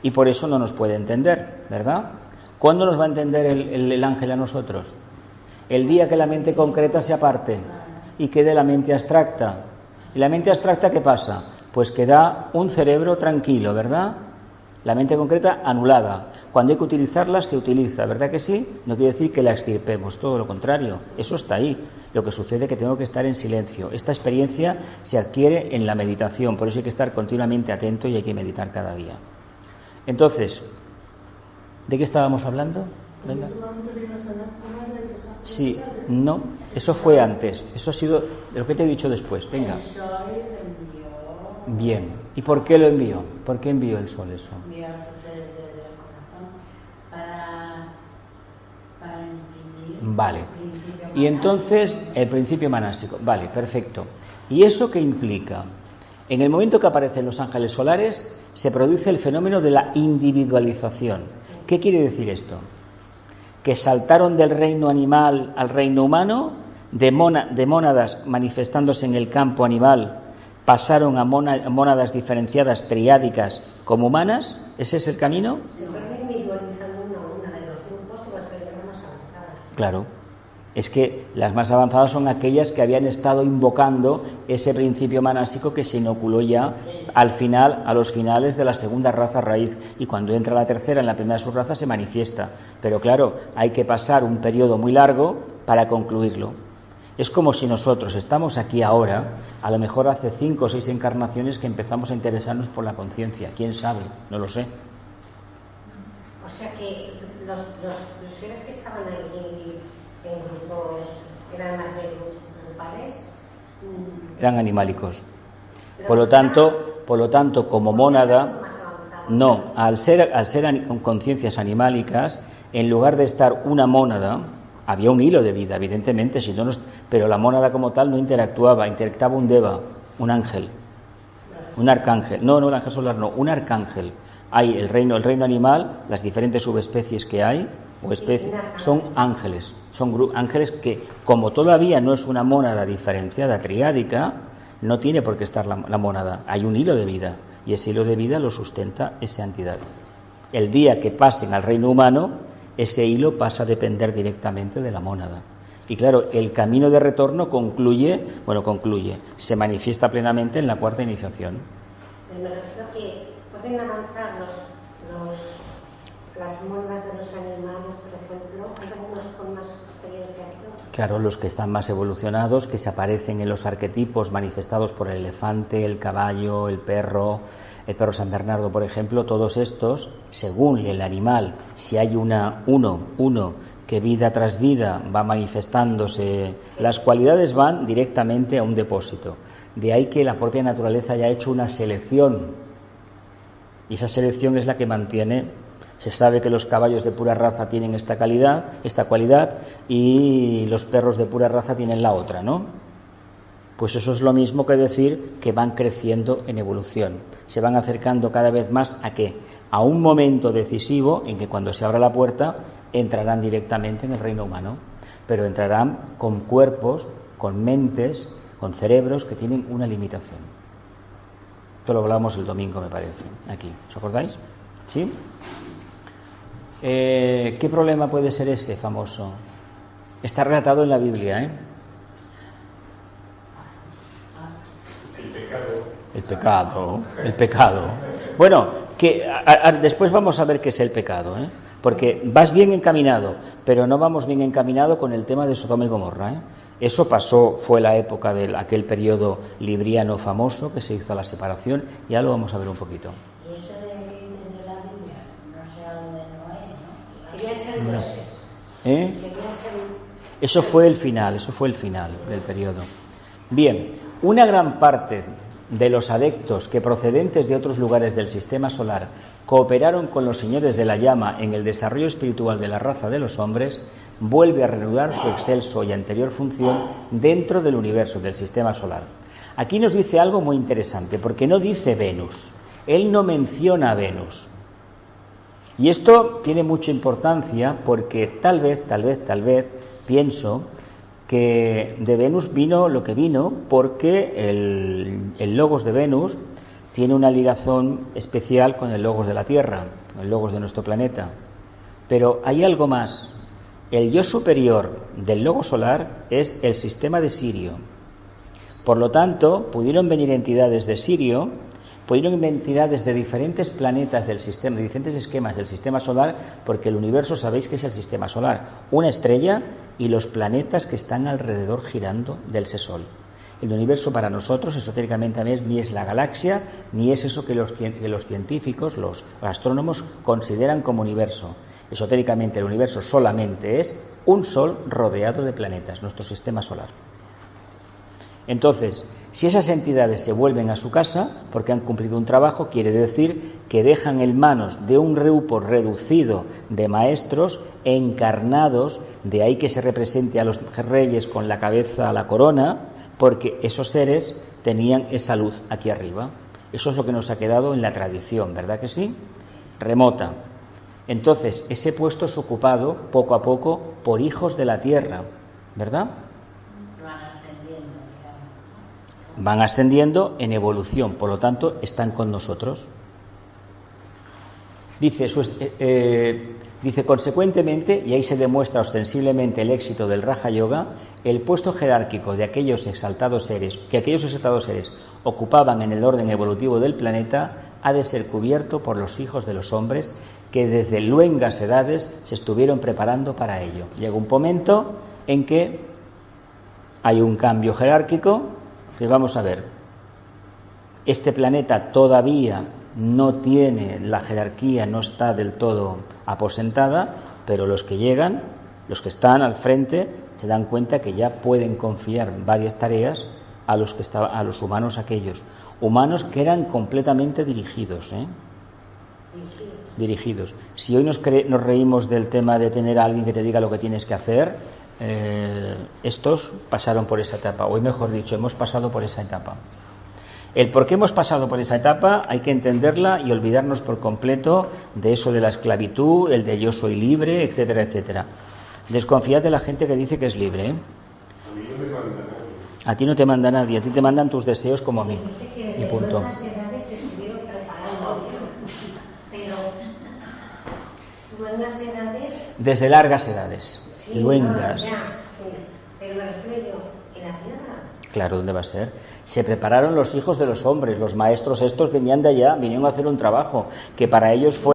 Y por eso no nos puede entender, ¿verdad? ¿Cuándo nos va a entender el ángel a nosotros? El día que la mente concreta se aparte y quede la mente abstracta. ¿Y la mente abstracta qué pasa? Pues que da un cerebro tranquilo, ¿verdad? La mente concreta anulada. Cuando hay que utilizarla, se utiliza, ¿verdad que sí? No quiere decir que la extirpemos, todo lo contrario. Eso está ahí. Lo que sucede es que tengo que estar en silencio. Esta experiencia se adquiere en la meditación, por eso hay que estar continuamente atento y hay que meditar cada día. Entonces, ¿de qué estábamos hablando? Venga. Sí, no, eso fue antes. Eso ha sido lo que te he dicho después. Venga. El Sol envió. Bien. ¿Y por qué lo envió? ¿Por qué envió el Sol eso? Envió a sus seres del corazón para imprimir Vale. el principio Y entonces el principio manásico. Vale, perfecto. ¿Y eso qué implica? En el momento que aparecen los ángeles solares se produce el fenómeno de la individualización. ¿Qué quiere decir esto? Que saltaron del reino animal al reino humano, de mónadas manifestándose en el campo animal, pasaron a mónadas diferenciadas triádicas como humanas. ¿Ese es el camino? Se fueron individualizando una a una de los grupos y las veían más avanzadas. Claro. Es que las más avanzadas son aquellas que habían estado invocando ese principio manásico que se inoculó ya a los finales de la segunda raza raíz, y cuando entra la tercera en la primera subraza se manifiesta. Pero claro, hay que pasar un periodo muy largo para concluirlo. Es como si nosotros estamos aquí ahora, a lo mejor hace 5 o 6 encarnaciones que empezamos a interesarnos por la conciencia. ¿Quién sabe? No lo sé. O sea que los seres que estaban allí en grupos eran más bien grupales. Eran animálicos. Por lo tanto, como mónada, no, al ser con conciencias animálicas, en lugar de estar una mónada, había un hilo de vida, evidentemente, pero la mónada como tal no interactuaba un deva, un ángel, un arcángel. No, el ángel solar no, un arcángel. Hay el reino animal, las diferentes subespecies que hay, o especies, son ángeles. Son ángeles que, como todavía no es una mónada diferenciada triádica, no tiene por qué estar la mónada. Hay un hilo de vida, y ese hilo de vida lo sustenta esa entidad. El día que pasen al reino humano, ese hilo pasa a depender directamente de la mónada. Y claro, el camino de retorno concluye, se manifiesta plenamente en la cuarta iniciación. Pero me refiero que pueden avanzar las moldas de los animales, por ejemplo. Hay algunos con más experiencia que otros. Claro, los que están más evolucionados, que se aparecen en los arquetipos manifestados por el elefante, el caballo, el perro San Bernardo, por ejemplo, todos estos, según el animal, si hay uno que vida tras vida va manifestándose, las cualidades van directamente a un depósito. De ahí que la propia naturaleza haya hecho una selección, y esa selección es la que mantiene. Se sabe que los caballos de pura raza tienen esta cualidad, y los perros de pura raza tienen la otra, ¿no? Pues eso es lo mismo que decir que van creciendo en evolución. Se van acercando cada vez más ¿a qué? A un momento decisivo en que cuando se abra la puerta entrarán directamente en el reino humano, pero entrarán con cuerpos, con mentes, con cerebros que tienen una limitación. Esto lo hablamos el domingo, me parece, aquí. ¿Os acordáis? ¿Sí? ¿Qué problema puede ser ese famoso? Está relatado en la Biblia, ¿eh? El pecado. Bueno, después vamos a ver qué es el pecado, ¿eh? Porque vas bien encaminado, pero no vamos bien encaminado con el tema de Sodoma y Gomorra, ¿eh? Eso fue la época de aquel periodo libriano famoso que se hizo la separación, y ya lo vamos a ver un poquito. Y eso de la Biblia, no sea lo de Noé, ¿no? Querían ser dioses. Eso fue el final del periodo. Bien, una gran parte de los adeptos que procedentes de otros lugares del sistema solar cooperaron con los señores de la llama en el desarrollo espiritual de la raza de los hombres, vuelve a reanudar su excelso y anterior función dentro del universo del sistema solar. Aquí nos dice algo muy interesante, porque no dice Venus, él no menciona a Venus. Y esto tiene mucha importancia porque tal vez, pienso que de Venus vino lo que vino porque el logos de Venus tiene una ligación especial con el logos de la Tierra, el logos de nuestro planeta. Pero hay algo más. El yo superior del logo solar es el sistema de Sirio. Por lo tanto, pudieron venir entidades de Sirio, pudieron venir entidades de diferentes planetas del sistema, de diferentes esquemas del sistema solar, porque el universo sabéis que es el sistema solar, una estrella y los planetas que están alrededor girando del Sol. El universo para nosotros esotéricamente ni es la galaxia, ni es eso que los científicos, los astrónomos consideran como universo. Esotéricamente el universo solamente es un sol rodeado de planetas, nuestro sistema solar. Entonces, si esas entidades se vuelven a su casa porque han cumplido un trabajo, quiere decir que dejan en manos de un grupo reducido de maestros encarnados, de ahí que se represente a los reyes con la cabeza a la corona, porque esos seres tenían esa luz aquí arriba. Eso es lo que nos ha quedado en la tradición, ¿verdad que sí? Remota. Entonces, ese puesto es ocupado poco a poco por hijos de la tierra, ¿verdad? Van ascendiendo en evolución, por lo tanto, están con nosotros. Dice, consecuentemente, y ahí se demuestra ostensiblemente el éxito del Raja Yoga, el puesto jerárquico de aquellos exaltados seres ocupaban en el orden evolutivo del planeta ha de ser cubierto por los hijos de los hombres que desde luengas edades se estuvieron preparando para ello. Llega un momento en que hay un cambio jerárquico. Que vamos a ver, este planeta todavía no tiene la jerarquía, no está del todo aposentada, pero los que llegan, los que están al frente, se dan cuenta que ya pueden confiar varias tareas a los humanos, aquellos humanos que eran completamente dirigidos, dirigidos. Si hoy nos reímos del tema de tener a alguien que te diga lo que tienes que hacer, estos pasaron por esa etapa, o mejor dicho, hemos pasado por esa etapa. El por qué hemos pasado por esa etapa hay que entenderla y olvidarnos por completo de eso de la esclavitud, el de yo soy libre, etcétera, etcétera. Desconfiad de la gente que dice que es libre, ¿eh? A ti no te manda nadie, a ti te mandan tus deseos como a mí. Y punto. Desde largas edades. Sí, luengas. No, ya, sí. Pero me refiero yo, en la Tierra. Claro, ¿dónde va a ser? Se prepararon los hijos de los hombres, los maestros estos venían de allá, vinieron a hacer un trabajo que para ellos fue